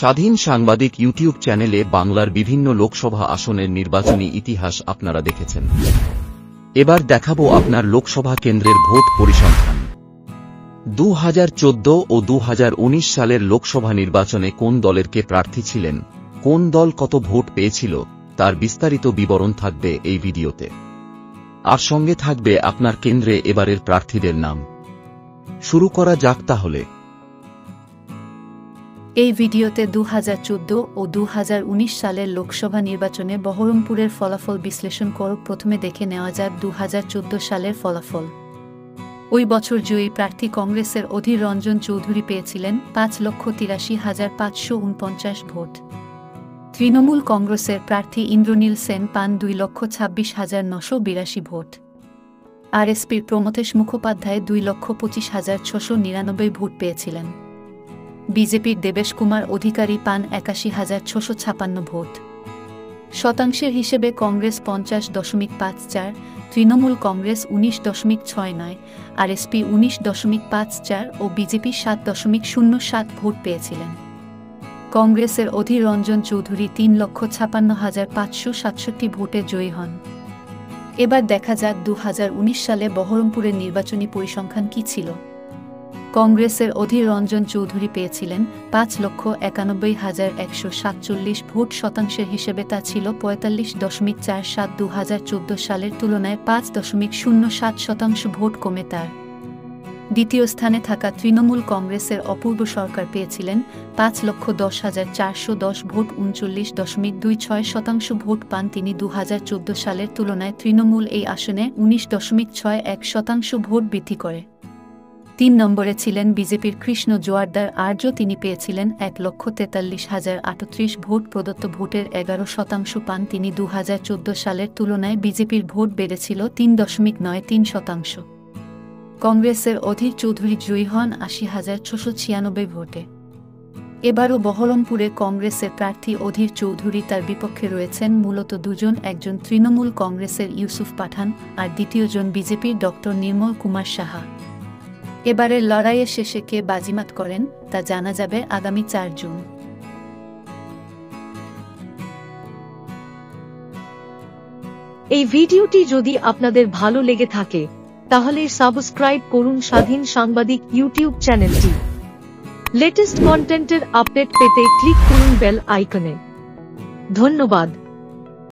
স্বাধীন সাংবাদিক ইউটিউব চ্যানেলে বাংলার বিভিন্ন লোকসভা আসনের নির্বাচনী ইতিহাস আপনারা দেখেছেন। এবার দেখাবো আপনার লোকসভা কেন্দ্রের ভোট পরিসংখ্যান। 2014 ও 2019 সালের লোকসভা নির্বাচনে কোন দলের কে প্রার্থী ছিলেন, কোন দল কত ভোট পেয়েছিল, তার বিস্তারিত বিবরণ থাকবে এই ভিডিওতে। আর সঙ্গে থাকবে আপনার কেন্দ্রে এবারের প্রার্থীদের নাম। শুরু করা যাক তাহলে। এই ভিডিওতে 2014 ও 2019 সালের লোকসভা নির্বাচনে বহরমপুরের ফলাফল বিশ্লেষণ করে প্রথমে দেখে নেওয়া যাক 2014 সালের ফলাফল। ওই বছর জয়ী প্রার্থী কংগ্রেসের অধীর রঞ্জন চৌধুরী পেয়েছিলেন 5,83,549 ভোট। তৃণমূল কংগ্রেসের প্রার্থী ইন্দ্রনীল সেন পান 2,26,982 ভোট। আরএসপির প্রমথেশ মুখোপাধ্যায় 2,25,699 ভোট পেয়েছিলেন। বিজেপির দেবেশ কুমার অধিকারী পান 81,656 ভোট। শতাংশের হিসেবে কংগ্রেস 50.54, তৃণমূল কংগ্রেস 19.69, আরএসপি 19.54 ও বিজেপি 7.07 ভোট পেয়েছিলেন। কংগ্রেসের অধীর রঞ্জন চৌধুরী 3,56,567 ভোটে জয়ী হন। এবার দেখা যাক 2019 সালে বহরমপুরের নির্বাচনী পরিসংখ্যান কি ছিল। কংগ্রেসের অধীর রঞ্জন চৌধুরী পেয়েছিলেন 5,91,147 ভোট। শতাংশের হিসেবে তা ছিল 45.47। 2014 সালের তুলনায় 5.07% ভোট কমে তার। দ্বিতীয় স্থানে থাকা তৃণমূল কংগ্রেসের অপূর্ব সরকার পেয়েছিলেন 5,10,410 ভোট। 39.26% ভোট পান তিনি। 2014 সালের তুলনায় তৃণমূল এই আসনে 19.61% ভোট বৃদ্ধি করে। 3 নম্বরে ছিলেন বিজেপির কৃষ্ণ জোয়ারদার আর্য, তিনি পেয়েছিলেন 1,43,038 ভোট। প্রদত্ত ভোটের 11% পান তিনি। 2014 সালের তুলনায় বিজেপির ভোট বেড়েছিল 3.93%। কংগ্রেসের অধীর চৌধুরী জয়ী হন 80,696 ভোটে। এবারও বহরমপুরে কংগ্রেসের প্রার্থী অধীর চৌধুরী, তার বিপক্ষে রয়েছেন মূলত দুজন, একজন তৃণমূল কংগ্রেসের ইউসুফ পাঠান আর দ্বিতীয়জন বিজেপির ডক্টর নির্মল কুমার সাহা। এবারের লড়াইয়ের শেষে কে বাজিমাত করেন তা জানা যাবে আগামী 4 জুন। এই ভিডিওটি যদি আপনাদের ভালো লেগে থাকে তাহলে সাবস্ক্রাইব করুন স্বাধীন সাংবাদিক ইউটিউব চ্যানেলটি। লেটেস্ট কন্টেন্টের আপডেট পেতে ক্লিক করুন বেল আইকনে। ধন্যবাদ।